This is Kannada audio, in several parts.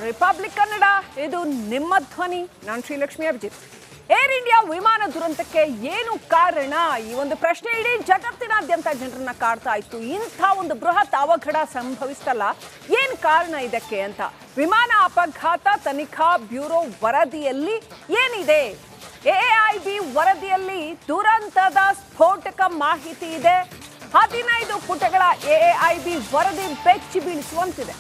ರಿಪಬ್ಲಿಕ್ ಕನ್ನಡ, ಇದು ನಿಮ್ಮ ಧ್ವನಿ. ನಾನು ಶ್ರೀಲಕ್ಷ್ಮಿ ಅಭಿಜಿತ್. ಏರ್ ಇಂಡಿಯಾ ವಿಮಾನ ದುರಂತಕ್ಕೆ ಏನು ಕಾರಣ? ಈ ಒಂದು ಪ್ರಶ್ನೆ ಇಡೀ ಜಗತ್ತಿನಾದ್ಯಂತ ಜನರನ್ನ ಕಾಡ್ತಾ ಇತ್ತು. ಇಂಥ ಒಂದು ಬೃಹತ್ ಅವಘಡ ಸಂಭವಿಸ್ತಲ್ಲ, ಏನು ಕಾರಣ ಇದಕ್ಕೆ ಅಂತ ವಿಮಾನ ಅಪಘಾತ ತನಿಖಾ ಬ್ಯೂರೋ ವರದಿಯಲ್ಲಿ ಏನಿದೆ? ಎಐಬಿ ವರದಿಯಲ್ಲಿ ದುರಂತದ ಸ್ಫೋಟಕ ಮಾಹಿತಿ ಇದೆ. 15 ಪುಟಗಳ ಎಐಬಿ ವರದಿ ಬೆಚ್ಚಿ ಬೀಳಿಸುವಂತಿದೆ.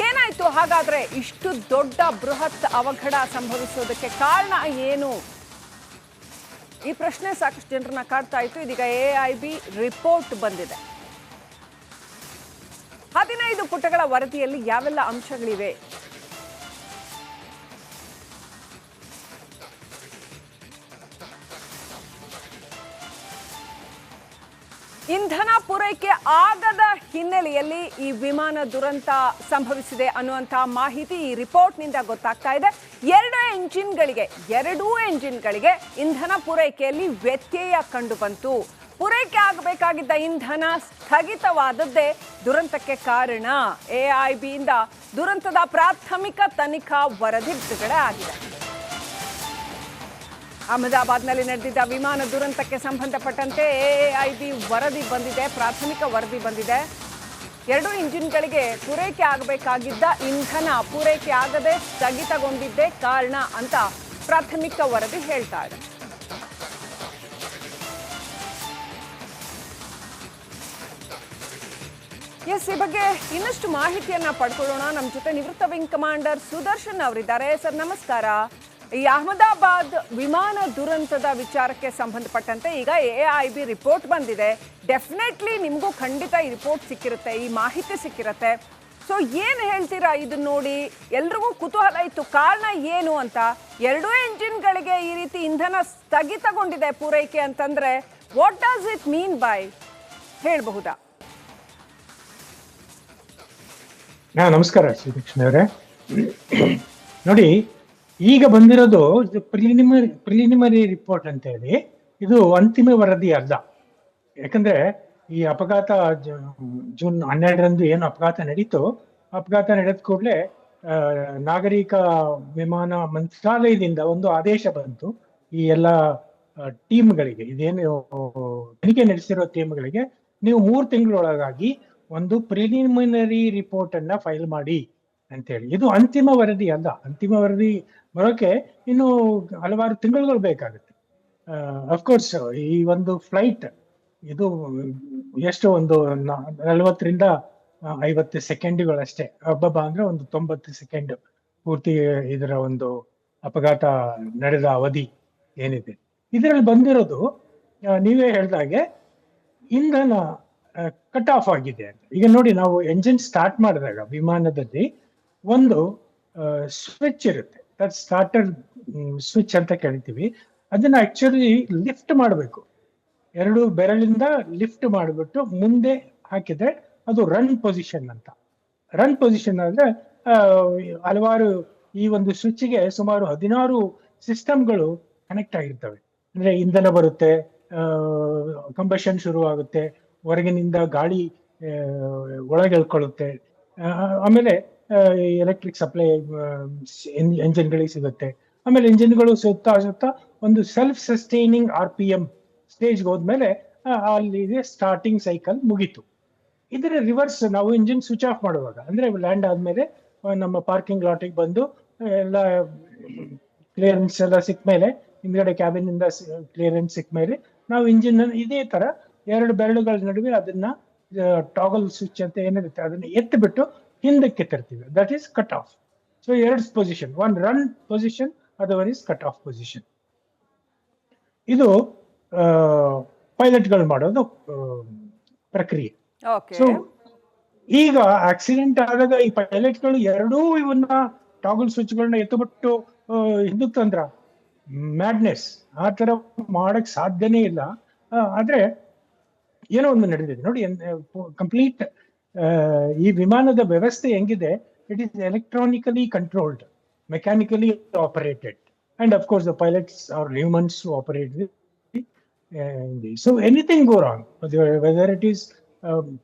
ಏನಾಯ್ತು ಹಾಗಾದ್ರೆ? ಇಷ್ಟು ದೊಡ್ಡ ಬೃಹತ್ ಅವಘಡ ಸಂಭವಿಸೋದಕ್ಕೆ ಕಾರಣ ಏನು? ಈ ಪ್ರಶ್ನೆ ಸಾಕಷ್ಟು ಜನರನ್ನ ಕಾಡ್ತಾ ಇತ್ತು. ಇದೀಗ ಎಐಬಿ ರಿಪೋರ್ಟ್ ಬಂದಿದೆ. 15 ಪುಟಗಳ ವರದಿಯಲ್ಲಿ ಯಾವೆಲ್ಲ ಅಂಶಗಳಿವೆ? ಇಂಧನ ಪೂರೈಕೆ ಆಗದ ಹಿನ್ನೆಲೆಯಲ್ಲಿ ಈ ವಿಮಾನ ದುರಂತ ಸಂಭವಿಸಿದೆ ಅನ್ನುವಂತಹ ಮಾಹಿತಿ ಈ ರಿಪೋರ್ಟ್ನಿಂದ ಗೊತ್ತಾಗ್ತಾ ಇದೆ. ಎರಡೂ ಎಂಜಿನ್ಗಳಿಗೆ ಇಂಧನ ಪೂರೈಕೆಯಲ್ಲಿ ವ್ಯತ್ಯಯ ಕಂಡು ಬಂತು. ಪೂರೈಕೆ ಆಗಬೇಕಾಗಿದ್ದ ಇಂಧನ ಸ್ಥಗಿತವಾದದ್ದೇ ದುರಂತಕ್ಕೆ ಕಾರಣ. ಎಐಬಿಯಿಂದ ದುರಂತದ ಪ್ರಾಥಮಿಕ ತನಿಖಾ ವರದಿ ಬಿಡುಗಡೆ ಆಗಿದೆ. ಅಹಮದಾಬಾದ್ನಲ್ಲಿ ನಡೆದಿದ್ದ ವಿಮಾನ ದುರಂತಕ್ಕೆ ಸಂಬಂಧಪಟ್ಟಂತೆ ಎಐಬಿ ವರದಿ ಬಂದಿದೆ, ಪ್ರಾಥಮಿಕ ವರದಿ ಬಂದಿದೆ. ಎರಡೂ ಇಂಜಿನ್ಗಳಿಗೆ ಪೂರೈಕೆ ಆಗಬೇಕಾಗಿದ್ದ ಇಂಧನ ಪೂರೈಕೆ ಆಗದೆ ಸ್ಥಗಿತಗೊಂಡಿದ್ದೇ ಕಾರಣ ಅಂತ ಪ್ರಾಥಮಿಕ ವರದಿ ಹೇಳ್ತಾ ಇದೆ. ಈ ಬಗ್ಗೆ ಇನ್ನಷ್ಟು ಮಾಹಿತಿಯನ್ನ ಪಡ್ಕೊಳ್ಳೋಣ. ನಮ್ಮ ಜೊತೆ ನಿವೃತ್ತ ವಿಂಗ್ ಕಮಾಂಡರ್ ಸುದರ್ಶನ್ ಅವರಿದ್ದಾರೆ. ಸರ್ ನಮಸ್ಕಾರ. ಈ ಅಹಮದಾಬಾದ್ ವಿಮಾನ ದುರಂತದ ವಿಚಾರಕ್ಕೆ ಸಂಬಂಧಪಟ್ಟಂತೆ ಈಗ ಎಐಬಿ ರಿಪೋರ್ಟ್ ಬಂದಿದೆ. ಡೆಫಿನೆಟ್ಲಿ ನಿಮಗೂ ಖಂಡಿತ ಈ ರಿಪೋರ್ಟ್ ಸಿಕ್ಕಿರುತ್ತೆ, ಈ ಮಾಹಿತಿ ಸಿಕ್ಕಿರುತ್ತೆ. ಸೊ ಏನು ಹೇಳ್ತೀರಾ ಇದನ್ನ ನೋಡಿ? ಎಲ್ರಿಗೂ ಕುತೂಹಲ ಇತ್ತು, ಕಾರಣ ಏನು ಅಂತ. ಎರಡೂ ಎಂಜಿನ್ಗಳಿಗೆ ಈ ರೀತಿ ಇಂಧನ ಸ್ಥಗಿತಗೊಂಡಿದೆ ಪೂರೈಕೆ ಅಂತಂದ್ರೆ what does it mean by? ಹೇಳಬಹುದಾ? ನಮಸ್ಕಾರ ಶ್ರೀಲಕ್ಷ್ಮಿ ಅವರೇ. ನೋಡಿ, ಈಗ ಬಂದಿರೋದು ಪ್ರಿಲಿಮಿನರಿ ರಿಪೋರ್ಟ್ ಅಂತ ಹೇಳಿ, ಇದು ಅಂತಿಮ ವರದಿ ಅಲ್ಲ. ಯಾಕಂದ್ರೆ ಈ ಅಪಘಾತ ಜೂನ್ 12ರಂದು ಏನು ಅಪಘಾತ ನಡೀತು, ಅಪಘಾತ ನಡೆದ ಕೂಡಲೇ ನಾಗರಿಕ ವಿಮಾನ ಮಂತ್ರಾಲಯದಿಂದ ಒಂದು ಆದೇಶ ಬಂತು. ಈ ಎಲ್ಲ ಟೀಮ್ಗಳಿಗೆ, ಇದೇನು ತನಿಖೆ ನಡೆಸಿರೋ ಟೀಮ್ಗಳಿಗೆ, ನೀವು 3 ತಿಂಗಳೊಳಗಾಗಿ ಒಂದು ಪ್ರಿಲಿಮಿನರಿ ರಿಪೋರ್ಟ್ ಅನ್ನ ಫೈಲ್ ಮಾಡಿ ಅಂತೇಳಿ. ಇದು ಅಂತಿಮ ವರದಿ ಅಲ್ಲ. ಅಂತಿಮ ವರದಿ ಬರೋಕೆ ಇನ್ನು ಹಲವಾರು ತಿಂಗಳುಗಳು ಬೇಕಾಗುತ್ತೆ. ಅಫ್ಕೋರ್ಸ್ ಈ ಒಂದು ಫ್ಲೈಟ್ ಇದು ಎಷ್ಟು ಒಂದು 40ರಿಂದ 50 ಸೆಕೆಂಡ್ಗಳಷ್ಟೇ, ಹಬ್ಬಬ್ಬ ಅಂದ್ರೆ ಒಂದು 90 ಸೆಕೆಂಡ್ ಪೂರ್ತಿ ಇದರ ಒಂದು ಅಪಘಾತ ನಡೆದ ಅವಧಿ ಏನಿದೆ. ಇದರಲ್ಲಿ ಬಂದಿರೋದು ನೀವೇ ಹೇಳ್ದಾಗೆ ಇಂಧನ ಕಟ್ ಆಫ್ ಆಗಿದೆ ಅಂತ. ಈಗ ನೋಡಿ, ನಾವು ಎಂಜಿನ್ ಸ್ಟಾರ್ಟ್ ಮಾಡಿದಾಗ ವಿಮಾನದಲ್ಲಿ ಒಂದು ಸ್ವಿಚ್ ಇರುತ್ತೆ, ಸ್ಟಾರ್ಟರ್ ಸ್ವಿಚ್ ಅಂತ ಕರಿತೀವಿ. ಅದನ್ನ ಆಕ್ಚುಲಿ ಲಿಫ್ಟ್ ಮಾಡಬೇಕು, 2 ಬೆರಳಿಂದ ಲಿಫ್ಟ್ ಮಾಡಿಬಿಟ್ಟು ಮುಂದೆ ಹಾಕಿದ್ರೆ ಅದು ರನ್ ಪೊಸಿಷನ್ ಅಂತ. ರನ್ ಪೊಸಿಷನ್ ಅಂದ್ರೆ ಹಲವಾರು ಈ ಒಂದು ಸ್ವಿಚ್ಗೆ ಸುಮಾರು 16 ಸಿಸ್ಟಮ್ಗಳು ಕನೆಕ್ಟ್ ಆಗಿರ್ತವೆ. ಅಂದ್ರೆ ಇಂಧನ ಬರುತ್ತೆ, ಕಂಬಷನ್ ಶುರು ಆಗುತ್ತೆ, ಹೊರಗಿನಿಂದ ಗಾಳಿ ಒಳಗೆ ಎಳ್ಕೊಳ್ಳುತ್ತೆ, ಆಮೇಲೆ ಎಲೆಕ್ಟ್ರಿಕ್ ಸಪ್ಲೈ ಎಂಜಿನ್ಗಳಿಗೆ ಸಿಗುತ್ತೆ. ಆಮೇಲೆ ಎಂಜಿನ್ಗಳು ಸುತ್ತ ಒಂದು ಸೆಲ್ಫ್ ಸಸ್ಟೈನಿಂಗ್ RPM ಸ್ಟೇಜ್ಗೆ ಹೋದ್ಮೇಲೆ ಅಲ್ಲಿ ಸ್ಟಾರ್ಟಿಂಗ್ ಸೈಕಲ್ ಮುಗೀತು. ಇದರ ರಿವರ್ಸ್ ನಾವು ಇಂಜಿನ್ ಸ್ವಿಚ್ ಆಫ್ ಮಾಡುವಾಗ, ಅಂದ್ರೆ ಲ್ಯಾಂಡ್ ಆದ್ಮೇಲೆ ನಮ್ಮ ಪಾರ್ಕಿಂಗ್ ಲಾಟಿಗೆ ಬಂದು ಎಲ್ಲ ಕ್ಲಿಯರೆನ್ಸ್ ಎಲ್ಲ ಸಿಕ್ಕ ಮೇಲೆ, ಹಿಂದ್ಗಡೆ ಕ್ಯಾಬಿನ್ ಇಂದ ಕ್ಲಿಯರೆನ್ಸ್ ಸಿಕ್ಕ ಮೇಲೆ ನಾವು ಇಂಜಿನ್ ಇದೇ ತರ 2 ಬೆರಳುಗಳ ನಡುವೆ ಅದನ್ನ ಟಾಗಲ್ ಸ್ವಿಚ್ ಅಂತ ಏನಿರುತ್ತೆ ಅದನ್ನ ಎತ್ತಿಬಿಟ್ಟು ಹಿಂದಕ್ಕೆ ತರ್ತೀವಿ. That is cut off. So 2 position, one run position, other is cut off position. ಇದು ಪೈಲಟ್ಗಳು ಮಾಡೋದು ಪ್ರಕ್ರಿಯೆ. ಸೊ ಈಗ ಆಕ್ಸಿಡೆಂಟ್ ಆದಾಗ ಈ ಪೈಲಟ್ಗಳು ಎರಡೂ ಇವನ್ನ ಟಾಗಲ್ ಸ್ವಿಚ್ಗಳನ್ನ ಎತ್ತುಬಿಟ್ಟು ಹಿಂದಕ್ಕೆ ತಂದ್ರ ಮ್ಯಾಡ್ನೆಸ್. ಆ ತರ ಮಾಡಕ್ ಸಾಧ್ಯನೇ ಇಲ್ಲ. ಆದ್ರೆ ಏನೋ ಒಂದು ನಡೆದಿದೆ ನೋಡಿ. ಕಂಪ್ಲೀಟ್ ಈ ವಿಮಾನದ ವ್ಯವಸ್ಥೆ ಹೆಂಗಿದೆ, it is electronically controlled, mechanically operated, and of course the pilots are humans who operate So anything go wrong, whether it is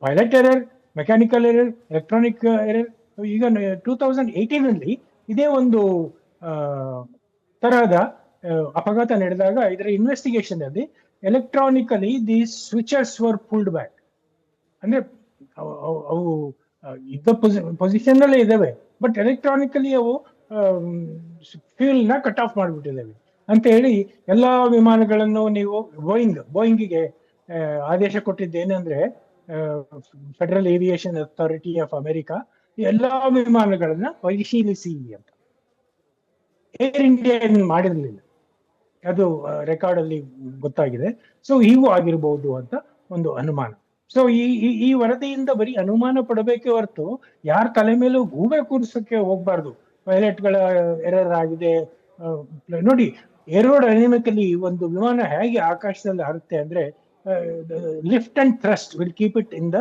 pilot error, mechanical error, electronic error. ಈಗ 2018 ಅಲ್ಲಿ ಇದೇ ಒಂದು ಆ, ತರಹದ ಅಪಘಾತ ನಡೆದಾಗ ಇದರ ಇನ್ವೆಸ್ಟಿಗೇಷನ್ ಅಲ್ಲಿ ಎಲೆಕ್ಟ್ರಾನಿಕಲಿ ದಿ ಸ್ವಿಚರ್ಸ್ ವರ್ ಪುಲ್ಡ್ ಬ್ಯಾಕ್. ಅಂದ್ರೆ ಅವು ಇದ್ದ ಪೊಸಿಷನ್ ಅಲ್ಲೇ ಇದಾವೆ, ಬಟ್ ಎಲೆಕ್ಟ್ರಾನಿಕಲಿ ಅವು ಫ್ಯೂಲ್ ನ ಕಟ್ ಆಫ್ ಮಾಡಿಬಿಟ್ಟಿದ್ದಾವೆ ಅಂತ ಹೇಳಿ ಎಲ್ಲಾ ವಿಮಾನಗಳನ್ನು ನೀವು ಬೋಯಿಂಗಿಗೆ ಆದೇಶ ಕೊಟ್ಟಿದ್ದೇನೆಂದ್ರೆ, federal aviation authority of America ಎಲ್ಲಾ ವಿಮಾನಗಳನ್ನ ಪರಿಶೀಲಿಸಿ ಅಂತ. ಏರ್ ಇಂಡಿಯಾ ಮಾಡಿರ್ಲಿಲ್ಲ, ಅದು ರೆಕಾರ್ಡ್ ಅಲ್ಲಿ ಗೊತ್ತಾಗಿದೆ. ಸೊ ಹೀಗೂ ಆಗಿರ್ಬೋದು ಅಂತ ಒಂದು ಅನುಮಾನ. ಸೊ ಈ ವರದಿಯಿಂದ ಬರೀ ಅನುಮಾನ ಪಡಬೇಕೇ ಹೊರತು ಯಾರ ತಲೆ ಮೇಲೂ ಗೂಬೆ ಕೂರಿಸೋಕೆ ಹೋಗ್ಬಾರ್ದು. ಪೈಲಟ್ಗಳ ಎರರ್ ಆಗಿದೆ. ನೋಡಿ, ಏರೋಡೈನಮಿಕಲಿ ಒಂದು ವಿಮಾನ ಹೇಗೆ ಆಕಾಶದಲ್ಲಿ ಹಾರುತ್ತೆ ಅಂದ್ರೆ, lift and thrust will keep it in the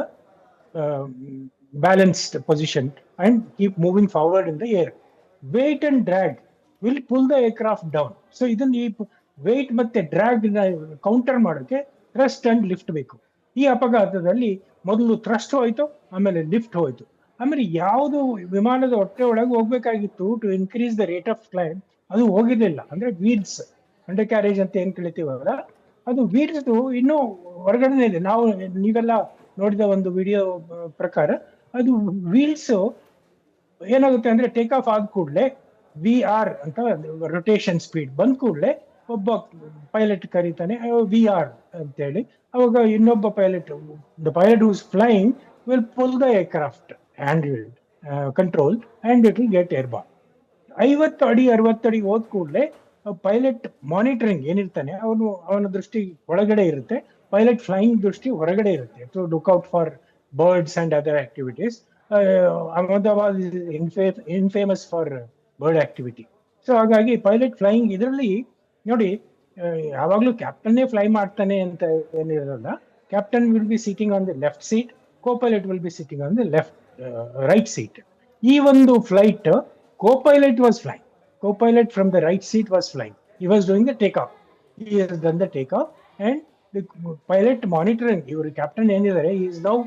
balanced position and keep moving forward in the air. Weight and drag will pull the aircraft down. So ಇದನ್ನ ಈ ವೇಟ್ ಮತ್ತೆ ಡ್ರ್ಯಾಗ್ ಕೌಂಟರ್ ಮಾಡೋಕೆ ಥ್ರಸ್ಟ್ ಅಂಡ್ ಲಿಫ್ಟ್ ಬೇಕು. ಈ ಅಪಘಾತದಲ್ಲಿ ಮೊದಲು ಥ್ರಸ್ಟ್ ಹೋಯ್ತು, ಆಮೇಲೆ ಲಿಫ್ಟ್ ಹೋಯ್ತು. ಆಮೇಲೆ ಯಾವುದು ವಿಮಾನದ ಹೊಟ್ಟೆ ಒಳಗೆ ಹೋಗ್ಬೇಕಾಗಿತ್ತು to increase the rate of climb, ಅದು ಹೋಗಿರ್ಲಿಲ್ಲ. ಅಂದ್ರೆ ವೀಲ್ಸ್, ಅಂಡರ್ ಕ್ಯಾರೇಜ್ ಅಂತ ಏನ್ ಕಳಿತೀವಲ್ಲ, ಅದು ವೀಲ್ಸ್ ಇನ್ನೂ ಹೊರಗಡೆ ಇದೆ. ನೀವೆಲ್ಲ ನೋಡಿದ ಒಂದು ವಿಡಿಯೋ ಪ್ರಕಾರ ಅದು ವೀಲ್ಸ್ ಏನಾಗುತ್ತೆ ಅಂದ್ರೆ, ಟೇಕ್ ಆಫ್ ಆದ ಕೂಡಲೇ VR ಅಂತ ರೊಟೇಷನ್ ಸ್ಪೀಡ್ ಬಂದ ಕೂಡಲೇ ಒಬ್ಬ ಪೈಲಟ್ ಕರೀತಾನೆ VR ಅಂತೇಳಿ. ಅವಾಗ ಇನ್ನೊಬ್ಬ the pilot who's flying will pull the aircraft handle control and it will get airborne. 50 ಅಡಿ 60 ಅಡಿ ಹೋದ ಕೂಡಲೇ ಪೈಲಟ್ ಮಾನಿಟರಿಂಗ್ ಏನಿರ್ತಾನೆ ಅವನ ದೃಷ್ಟಿ ಒಳಗಡೆ ಇರುತ್ತೆ, ಪೈಲಟ್ ಫ್ಲೈಯಿಂಗ್ ದೃಷ್ಟಿ ಹೊರಗಡೆ ಇರುತ್ತೆ. To look out for birds and other activities. Ahmedabad infamous for bird activity. So ಹಾಗಾಗಿ ಪೈಲಟ್ ಫ್ಲೈಯಿಂಗ್ ಇದರಲ್ಲಿ ನೋಡಿ, ಯಾವಾಗ್ಲೂ ಕ್ಯಾಪ್ಟನ್ನೇ ಫ್ಲೈ ಮಾಡ್ತಾನೆ ಅಂತ ಏನಿರಲ್ಲ. Captain will be sitting on the left seat, co-pilot will be sitting on the right seat. ಈ ಒಂದು flight co-pilot was flying. Co-pilot from the right seat was flying. He was doing the takeoff. He has done the takeoff and the pilot monitoring. ಇವರು ಕ್ಯಾಪ್ಟನ್ ಏನಿದ್ದಾರೆ, he is now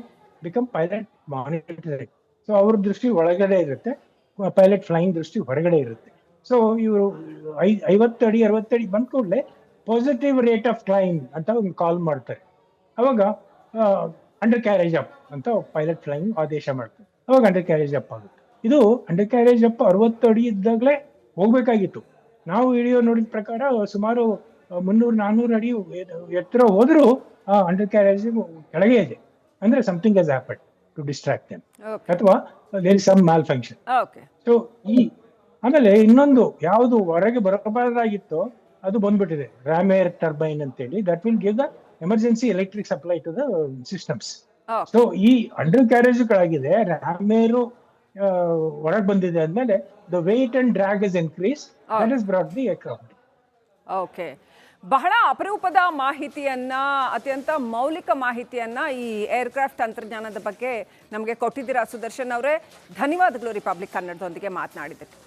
become pilot monitoring. So ಅವ್ರ ದೃಷ್ಟಿ ಒಳಗಡೆ ಇರುತ್ತೆ, ಪೈಲಟ್ ಫ್ಲೈಯಿಂಗ್ ದೃಷ್ಟಿ ಹೊರಗಡೆ ಇರುತ್ತೆ. ಸೊ ಇವರು 50 ಅಡಿ 60 ಅಡಿ ಬಂದ ಕೂಡಲೇ ಪಾಸಿಟಿವ್ ರೇಟ್ ಆಫ್ ಕ್ಲೈಂಬ್ ಅಂತ ಒಂದು ಕಾಲ್ ಮಾಡ್ತಾರೆ. ಅವಾಗ ಅಂಡರ್ ಕ್ಯಾರೇಜ್ ಅಪ್ ಅಂತ ಪೈಲಟ್ ಫ್ಲೈಯಿಂಗ್ ಆದೇಶ ಮಾಡ್ತಾರೆ. ಅವಾಗ ಅಂಡರ್ ಕ್ಯಾರೇಜ್ ಅಪ್ ಆಗುತ್ತೆ. ಇದು ಅಂಡರ್ ಕ್ಯಾರೇಜ್ ಅಪ್ 60 ಅಡಿ ಇದ್ದಾಗಲೇ ಹೋಗ್ಬೇಕಾಗಿತ್ತು. ನಾವು ವಿಡಿಯೋ ನೋಡಿದ ಪ್ರಕಾರ ಸುಮಾರು 300-400 ಅಡಿ ಎತ್ತರ ಹೋದ್ರೂ ಆ ಅಂಡರ್ ಕ್ಯಾರೇಜ್ ಕೆಳಗೆ ಇದೆ. ಅಂದ್ರೆ something has happened to distract them, ಅಥವಾ there is some malfunction. So ಆಮೇಲೆ ಇನ್ನೊಂದು ಯಾವುದು ಹೊರಗೆ ಬರಬಾರದಾಗಿತ್ತು ಅದು ಬಂದ್ಬಿಟ್ಟಿದೆ, ರಾಮೇರ್ ಟರ್ಬೈನ್ ಅಂತೇಳಿ. That will give the emergency electric supply to the systems. So ಈ ಅಂಡರ್ ಕ್ಯಾರೇಜ್ಗಳಾಗಿದೆ, ರಾಮೇರು ಹೊರಗೆ ಬಂದಿದೆ ಅಂದ್ಮೇಲೆ the weight and drag is increase, that is brought the aircraft. Okay, ಬಹಳ ಅಪರೂಪದ ಮಾಹಿತಿಯನ್ನ, ಅತ್ಯಂತ ಮೌಲಿಕ ಮಾಹಿತಿಯನ್ನ ಈ ಏರ್ಕ್ರಾಫ್ಟ್ ತಂತ್ರಜ್ಞಾನದ ಬಗ್ಗೆ ನಮಗೆ ಕೊಟ್ಟಿದ್ದೀರಾ ಸುದರ್ಶನ್ ಅವರೇ. ಧನ್ಯವಾದಗಳು ರಿಪಬ್ಲಿಕ್ ಕನ್ನಡದೊಂದಿಗೆ ಮಾತನಾಡಿದ್ದಕ್ಕೆ.